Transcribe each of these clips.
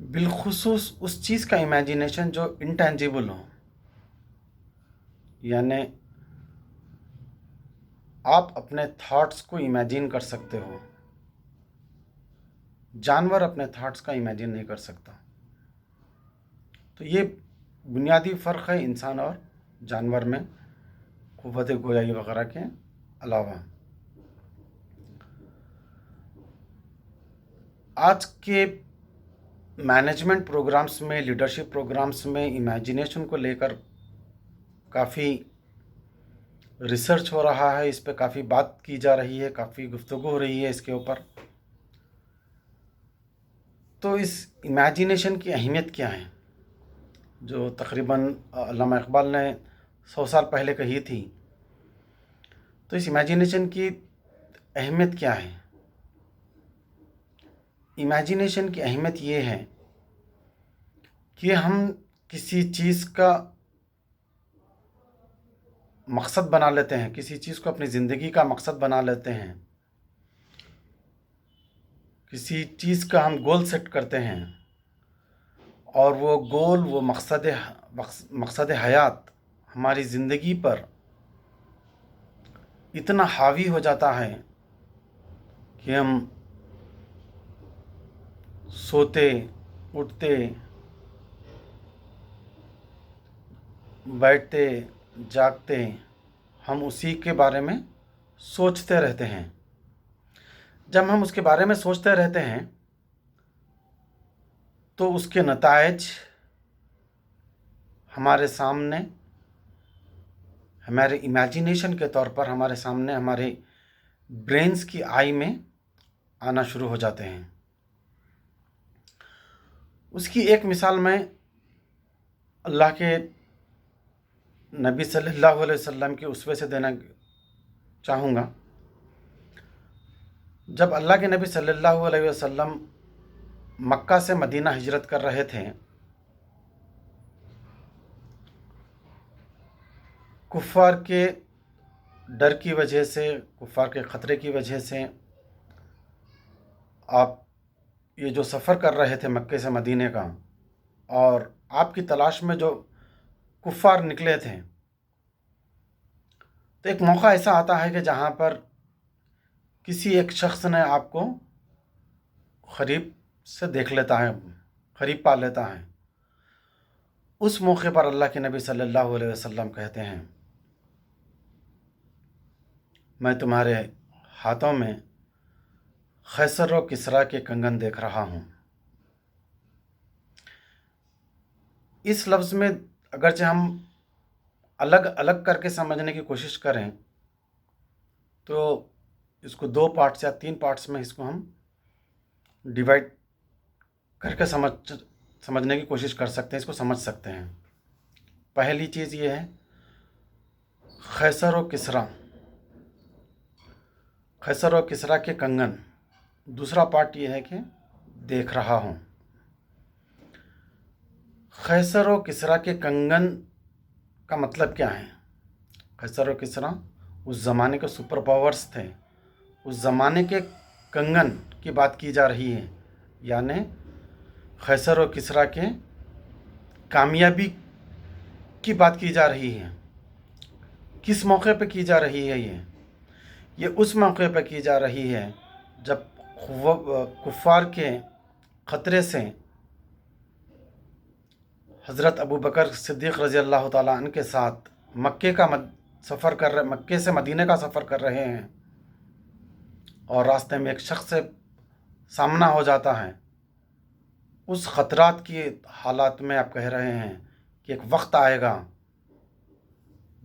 بالخصوص اس چیز کا امیجینیشن جو انٹینجیبل ہو، یعنی آپ اپنے تھاٹس کو امیجن کر سکتے ہو، جانور اپنے تھاٹس کا امیجن نہیں کر سکتا۔ تو یہ بنیادی فرق ہے انسان اور جانور میں، قوت گویائی وغیرہ کے علاوہ۔ آج کے مینجمنٹ پروگرامز میں، لیڈرشپ پروگرامز میں امیجنیشن کو لے کر کافی ریسرچ ہو رہا ہے، اس پہ کافی بات کی جا رہی ہے، کافی گفتگو ہو رہی ہے اس کے اوپر۔ تو اس امیجنیشن کی اہمیت کیا ہے، جو تقریباً علامہ اقبال نے 100 سال پہلے کہی تھی؟ تو اس امیجنیشن کی اہمیت کیا ہے؟ امیجنیشن کی اہمیت یہ ہے کہ ہم کسی چیز کا مقصد بنا لیتے ہیں، کسی چیز کو اپنی زندگی کا مقصد بنا لیتے ہیں، کسی چیز کا ہم گول سیٹ کرتے ہیں، اور وہ گول، وہ مقصد حیات ہماری زندگی پر اتنا حاوی ہو جاتا ہے کہ ہم سوتے، اٹھتے، بیٹھتے، جاگتے، ہم اسی کے بارے میں سوچتے رہتے ہیں۔ جب ہم اس کے بارے میں سوچتے رہتے ہیں تو اس کے نتائج ہمارے سامنے، ہمارے امیجنیشن کے طور پر ہمارے سامنے، ہمارے برینز کی آئی میں آنا شروع ہو جاتے ہیں۔ اس کی ایک مثال میں اللہ کے نبی صلی اللہ علیہ وسلم کے اسوے سے دینا چاہوں گا۔ جب اللہ کے نبی صلی اللہ علیہ وسلم مکہ سے مدینہ ہجرت کر رہے تھے، کفار کے ڈر کی وجہ سے، کفار کے خطرے کی وجہ سے، آپ یہ جو سفر کر رہے تھے مکے سے مدینے کا، اور آپ کی تلاش میں جو کفار نکلے تھے، تو ایک موقع ایسا آتا ہے کہ جہاں پر کسی ایک شخص نے آپ کو قریب سے دیکھ لیتا ہے، قریب پا لیتا ہے۔ اس موقع پر اللہ کے نبی صلی اللہ علیہ وسلم کہتے ہیں، میں تمہارے ہاتھوں میں خیصر و کسریٰ کے کنگن دیکھ رہا ہوں۔ اس لفظ میں اگرچہ ہم الگ الگ کر کے سمجھنے کی کوشش کریں تو اس کو 2 پارٹس یا 3 پارٹس میں اس کو ہم ڈیوائڈ کر کے سمجھنے کی کوشش کر سکتے ہیں، اس کو سمجھ سکتے ہیں۔ پہلی چیز یہ ہے خیصر و کسریٰ، خیصر و کسریٰ کے کنگن۔ دوسرا پارٹ یہ ہے کہ دیکھ رہا ہوں۔ خیصر و کسریٰ کے کنگن کا مطلب کیا ہے؟ خیصر و کسریٰ اس زمانے کے سپر پاورز تھے، اس زمانے کے کنگن کی بات کی جا رہی ہے، یعنی خیصر و کسریٰ کے کامیابی کی بات کی جا رہی ہے۔ کس موقع پہ کی جا رہی ہے؟ یہ اس موقع پہ کی جا رہی ہے جب کفار کے خطرے سے حضرت ابو بکر صدیق رضی اللہ تعالیٰ عنہ کے ساتھ مکے سے مدینے کا سفر کر رہے ہیں، اور راستے میں ایک شخص سے سامنا ہو جاتا ہے۔ اس خطرات کی حالات میں آپ کہہ رہے ہیں کہ ایک وقت آئے گا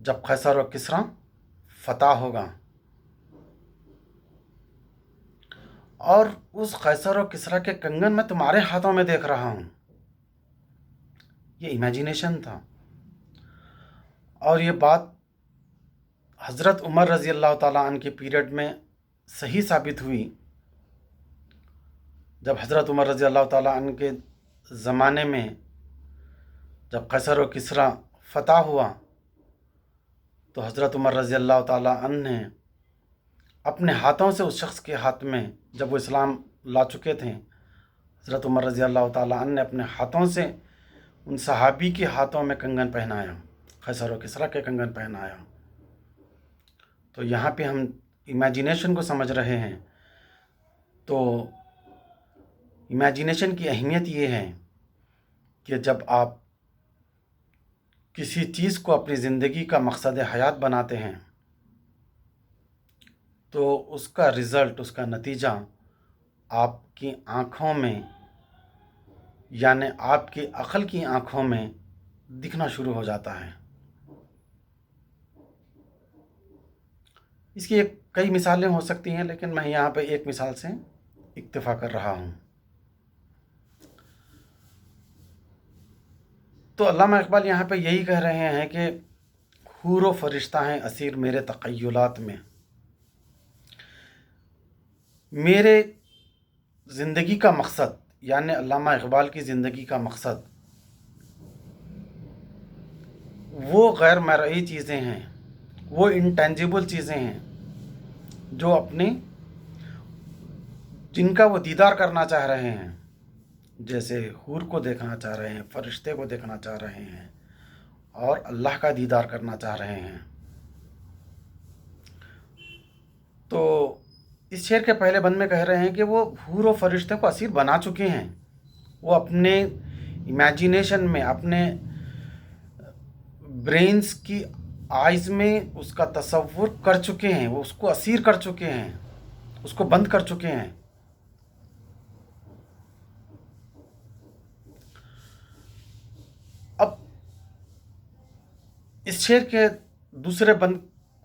جب خیصر و کسریٰ فتح ہوگا، اور اس خیصر و کسریٰ کے کنگن میں تمہارے ہاتھوں میں دیکھ رہا ہوں۔ یہ امیجنیشن تھا، اور یہ بات حضرت عمر رضی اللہ تعالیٰ عنہ کے پیریڈ میں صحیح ثابت ہوئی۔ جب حضرت عمر رضی اللہ تعالیٰ عنہ کے زمانے میں جب قیصر و کسریٰ فتح ہوا تو حضرت عمر رضی اللہ تعالیٰ عنہ نے اپنے ہاتھوں سے اس شخص کے ہاتھ میں، جب وہ اسلام لا چکے تھے، حضرت عمر رضی اللہ تعالیٰ عنہ نے اپنے ہاتھوں سے ان صحابی کے ہاتھوں میں کنگن پہنایا، خیصر و کسریٰ کے کنگن پہنایا۔ تو یہاں پہ ہم امیجینیشن کو سمجھ رہے ہیں، تو امیجینیشن کی اہمیت یہ ہے کہ جب آپ کسی چیز کو اپنی زندگی کا مقصد حیات بناتے ہیں تو اس کا رزلٹ، اس کا نتیجہ آپ کی آنکھوں میں، یعنی آپ کی عقل کی آنکھوں میں دکھنا شروع ہو جاتا ہے۔ اس کی کئی مثالیں ہو سکتی ہیں، لیکن میں یہاں پہ ایک مثال سے اکتفا کر رہا ہوں۔ تو علامہ اقبال یہاں پہ یہی کہہ رہے ہیں کہ حور و فرشتہ ہیں اسیر میرے تخیلات میں، میرے زندگی کا مقصد، یعنی علامہ اقبال کی زندگی کا مقصد وہ غیر مرئی چیزیں ہیں، وہ انٹینجیبل چیزیں ہیں جو جن کا وہ دیدار کرنا چاہ رہے ہیں، جیسے حور کو دیکھنا چاہ رہے ہیں، فرشتے کو دیکھنا چاہ رہے ہیں، اور اللہ کا دیدار کرنا چاہ رہے ہیں۔ تو اس شعر کے پہلے بند میں کہہ رہے ہیں کہ وہ حور و فرشتے کو اسیر بنا چکے ہیں، وہ اپنے امیجینیشن میں، اپنے برینز کی آئیز میں اس کا تصور کر چکے ہیں، وہ اس کو اسیر کر چکے ہیں، اس کو بند کر چکے ہیں۔ اب اس شعر کے دوسرے بند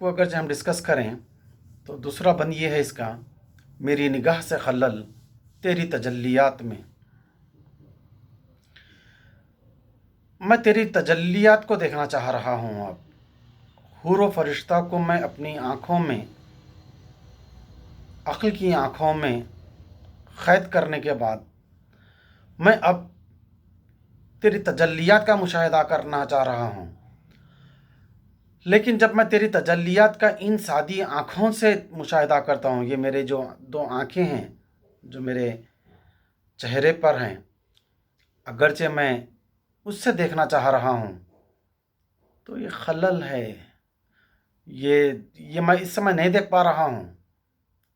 کو اگر ہم ڈسکس کریں تو دوسرا بند یہ ہے اس کا، میری نگاہ سے خلل تیری تجلیات میں، میں تیری تجلیات کو دیکھنا چاہ رہا ہوں۔ اب حور و فرشتہ کو میں اپنی آنکھوں میں، عقل کی آنکھوں میں قید کرنے کے بعد میں اب تیری تجلیات کا مشاہدہ کرنا چاہ رہا ہوں۔ لیکن جب میں تیری تجلیات کا ان سادی آنکھوں سے مشاہدہ کرتا ہوں، یہ میرے جو دو آنکھیں ہیں جو میرے چہرے پر ہیں، اگرچہ میں اس سے دیکھنا چاہ رہا ہوں تو یہ خلل ہے، یہ میں اس سمے نہیں دیکھ پا رہا ہوں۔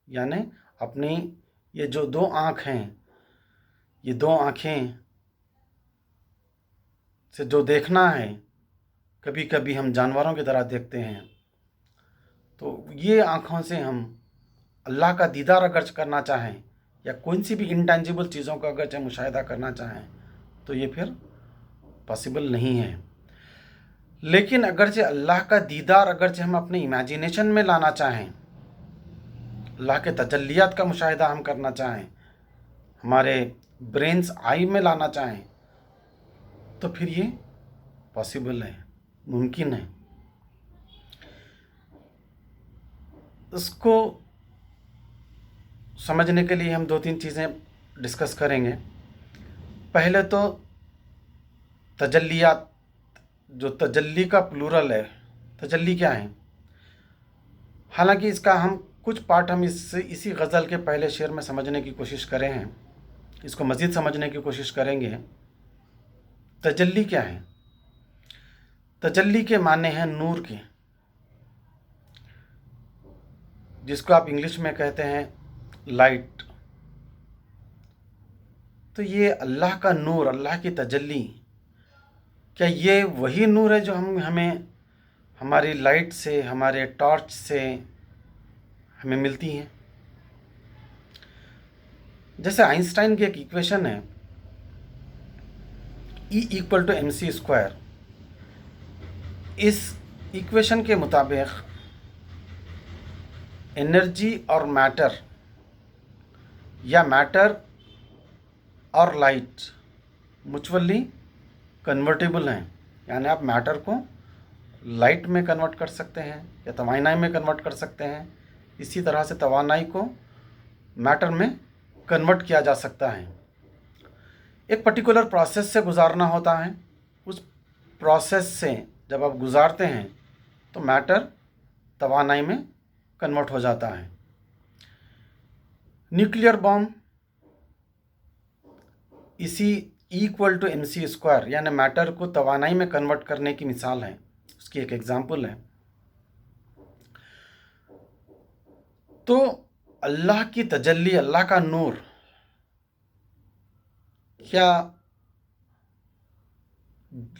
یعنی اپنی یہ جو دو آنکھ ہیں، یہ دو آنکھیں سے جو دیکھنا ہے، کبھی کبھی ہم جانوروں کی طرح دیکھتے ہیں، تو یہ آنکھوں سے ہم اللہ کا دیدار اگرچہ کرنا چاہیں یا کوئی سی بھی انٹینجیبل چیزوں کا اگرچہ مشاہدہ کرنا چاہیں تو یہ پھر پاسبل نہیں ہے۔ لیکن اگرچہ اللہ کا دیدار اگرچہ ہم اپنے امیجینیشن میں لانا چاہیں، اللہ کے تجلیات کا مشاہدہ ہم کرنا چاہیں، ہمارے برینز آئی میں لانا چاہیں، تو پھر یہ پاسبل ہے، ممکن ہے۔ اس کو سمجھنے کے لیے ہم دو تین چیزیں ڈسکس کریں گے۔ پہلے تو تجلیات، جو تجلی کا پلورل ہے، تجلی کیا ہے؟ حالانکہ اس کا ہم کچھ پارٹ ہم اسی غزل کے پہلے شعر میں سمجھنے کی کوشش کرے ہیں، اس کو مزید سمجھنے کی کوشش کریں گے۔ تجلی کیا ہے؟ تجلی کے معنی ہیں نور کے، جس کو آپ انگلش میں کہتے ہیں لائٹ۔ تو یہ اللہ کا نور، اللہ کی تجلی، کیا یہ وہی نور ہے جو ہمیں ہماری لائٹ سے، ہمارے ٹارچ سے ہمیں ملتی ہیں؟ جیسے آئنسٹائن کی ایک ایکویشن ہے E=mc²۔ اس ایکویشن کے مطابق انرجی اور میٹر، یا میٹر اور لائٹ میوچولی کنورٹیبل ہیں، یعنی آپ میٹر کو لائٹ میں کنورٹ کر سکتے ہیں یا توانائی میں کنورٹ کر سکتے ہیں، اسی طرح سے توانائی کو میٹر میں کنورٹ کیا جا سکتا ہے۔ ایک پرٹیکولر پروسیس سے گزارنا ہوتا ہے، اس پروسیس سے جب آپ گزارتے ہیں تو میٹر توانائی میں کنورٹ ہو جاتا ہے۔ نیوکلیئر بم اسی equal to M C square یعنی میٹر کو توانائی میں کنورٹ کرنے کی مثال ہے، اس کی ایک ایگزامپل ہے۔ تو اللہ کی تجلی، اللہ کا نور کیا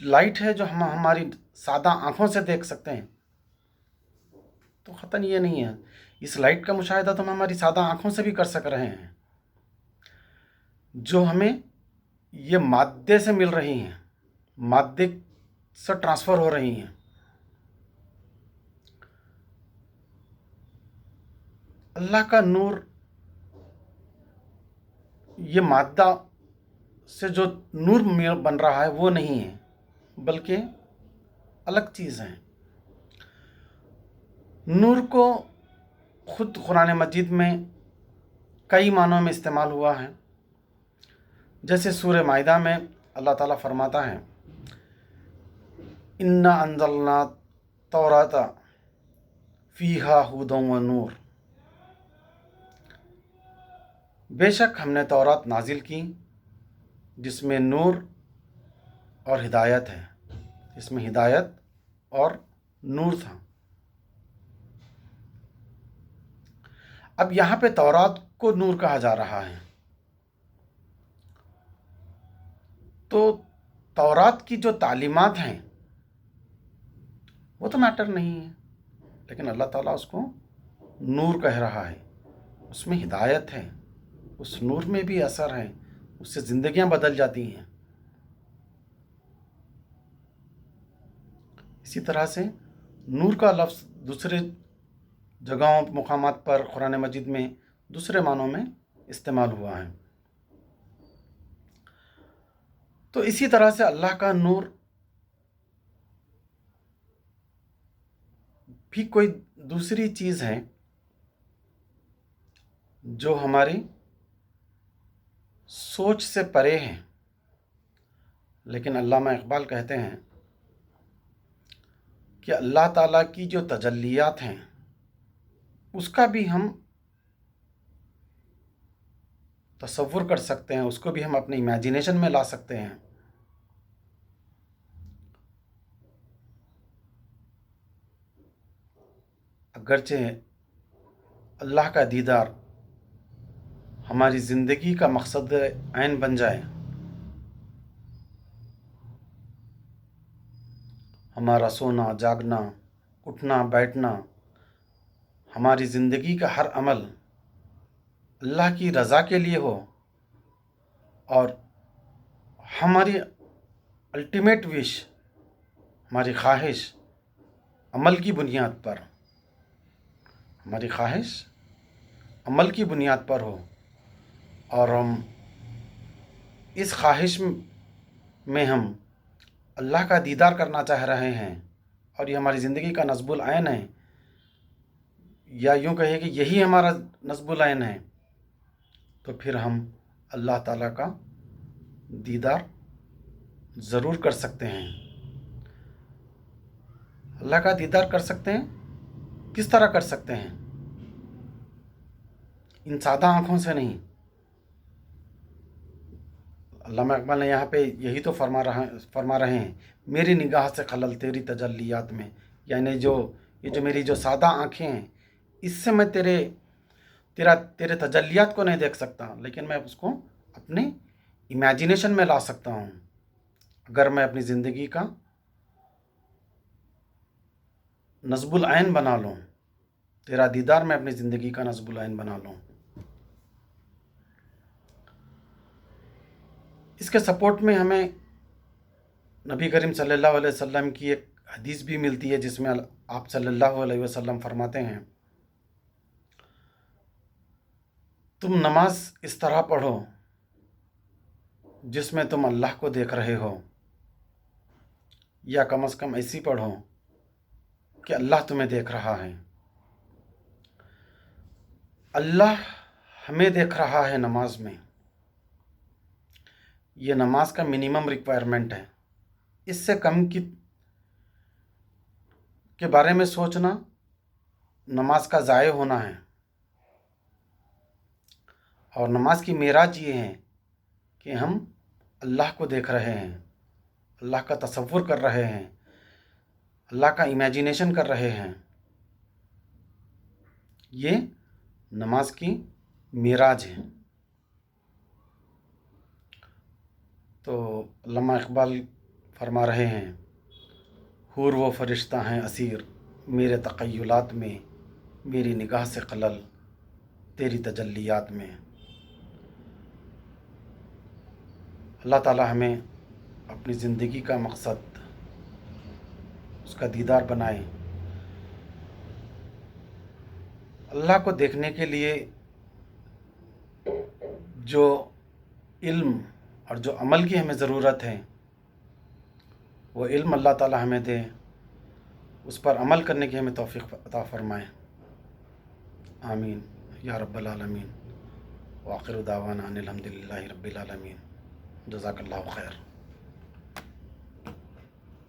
لائٹ ہے جو ہم ہماری سادہ آنکھوں سے دیکھ سکتے ہیں؟ تو قطعاً یہ نہیں ہے۔ اس لائٹ کا مشاہدہ تو ہم ہماری سادہ آنکھوں سے بھی کر سک رہے ہیں، جو ہمیں یہ مادے سے مل رہی ہیں، مادے سے ٹرانسفر ہو رہی ہیں۔ اللہ کا نور یہ مادہ سے جو نور بن رہا ہے وہ نہیں ہے، بلکہ الگ چیز ہے۔ نور کو خود قرآن مجید میں کئی معنوں میں استعمال ہوا ہے، جیسے سورہ مائدہ میں اللہ تعالیٰ فرماتا ہے اِنَّا أَنزَلْنَا التَّوْرَاةَ فِيهَا هُدًى وَنُورٌ، بے شک ہم نے تورات نازل کی جس میں نور اور ہدایت ہے، اس میں ہدایت اور نور تھا۔ اب یہاں پہ تورات کو نور کہا جا رہا ہے، تو تورات کی جو تعلیمات ہیں وہ تو میٹر نہیں ہے، لیکن اللہ تعالیٰ اس کو نور کہہ رہا ہے، اس میں ہدایت ہے، اس نور میں بھی اثر ہے، اس سے زندگیاں بدل جاتی ہیں۔ اسی طرح سے نور کا لفظ دوسرے جگہوں مقامات پر قرآن مجید میں دوسرے معنوں میں استعمال ہوا ہے۔ تو اسی طرح سے اللہ کا نور بھی کوئی دوسری چیز ہے جو ہماری سوچ سے پرے ہے، لیکن علامہ اقبال کہتے ہیں کہ اللہ تعالیٰ کی جو تجلیات ہیں اس کا بھی ہم تصور کر سکتے ہیں، اس کو بھی ہم اپنے امیجینیشن میں لا سکتے ہیں۔ اگرچہ اللہ کا دیدار ہماری زندگی کا مقصد عین بن جائے، ہمارا سونا جاگنا اٹھنا بیٹھنا، ہماری زندگی کا ہر عمل اللہ کی رضا کے لیے ہو، اور ہماری الٹیمیٹ وش، ہماری خواہش عمل کی بنیاد پر، ہماری خواہش عمل کی بنیاد پر ہو، اور ہم اس خواہش میں ہم اللہ کا دیدار کرنا چاہ رہے ہیں، اور یہ ہماری زندگی کا نصب العین ہے، یا یوں کہے کہ یہی ہمارا نصب العین ہے، تو پھر ہم اللہ تعالیٰ کا دیدار ضرور کر سکتے ہیں۔ اللہ کا دیدار کر سکتے ہیں، کس طرح کر سکتے ہیں؟ ان سادہ آنکھوں سے نہیں۔ علامہ اقبال نے یہاں پہ یہی تو فرما رہے ہیں، میری نگاہ سے خلل تیری تجلیات میں، یعنی یہ جو میری جو سادہ آنکھیں ہیں اس سے میں تیرے تجلیات کو نہیں دیکھ سکتا، لیکن میں اس کو اپنے امیجینیشن میں لا سکتا ہوں اگر میں اپنی زندگی کا نصب العین بنا لوں، تیرا دیدار میں اپنی زندگی کا نصب العین بنا لوں۔ اس کے سپورٹ میں ہمیں نبی کریم صلی اللہ علیہ وسلم کی ایک حدیث بھی ملتی ہے، جس میں آپ صلی اللہ علیہ وسلم فرماتے ہیں تم نماز اس طرح پڑھو جس میں تم اللہ کو دیکھ رہے ہو، یا کم از کم ایسی پڑھو کہ اللہ تمہیں دیکھ رہا ہے۔ اللہ ہمیں دیکھ رہا ہے نماز میں، یہ نماز کا منیمم ریکوائرمنٹ ہے۔ اس سے کم کے بارے میں سوچنا نماز کا ضائع ہونا ہے، اور نماز کی معراج یہ ہے کہ ہم اللہ کو دیکھ رہے ہیں، اللہ کا تصور کر رہے ہیں، اللہ کا امیجینیشن کر رہے ہیں، یہ نماز کی معراج ہے۔ تو علامہ اقبال فرما رہے ہیں، حور و فرشتہ ہیں اسیر میرے تخیلات میں، میری نگاہ سے خلل تیری تجلیات میں۔ اللہ تعالی ہمیں اپنی زندگی کا مقصد اس کا دیدار بنائے۔ اللہ کو دیکھنے کے لیے جو علم اور جو عمل کی ہمیں ضرورت ہے، وہ علم اللہ تعالی ہمیں دے، اس پر عمل کرنے کی ہمیں توفیق عطا فرمائے۔ آمین یا رب العالمین۔ وآخر دعوانا ان الحمد للہ رب العالمین۔ جزاک اللہ خیر۔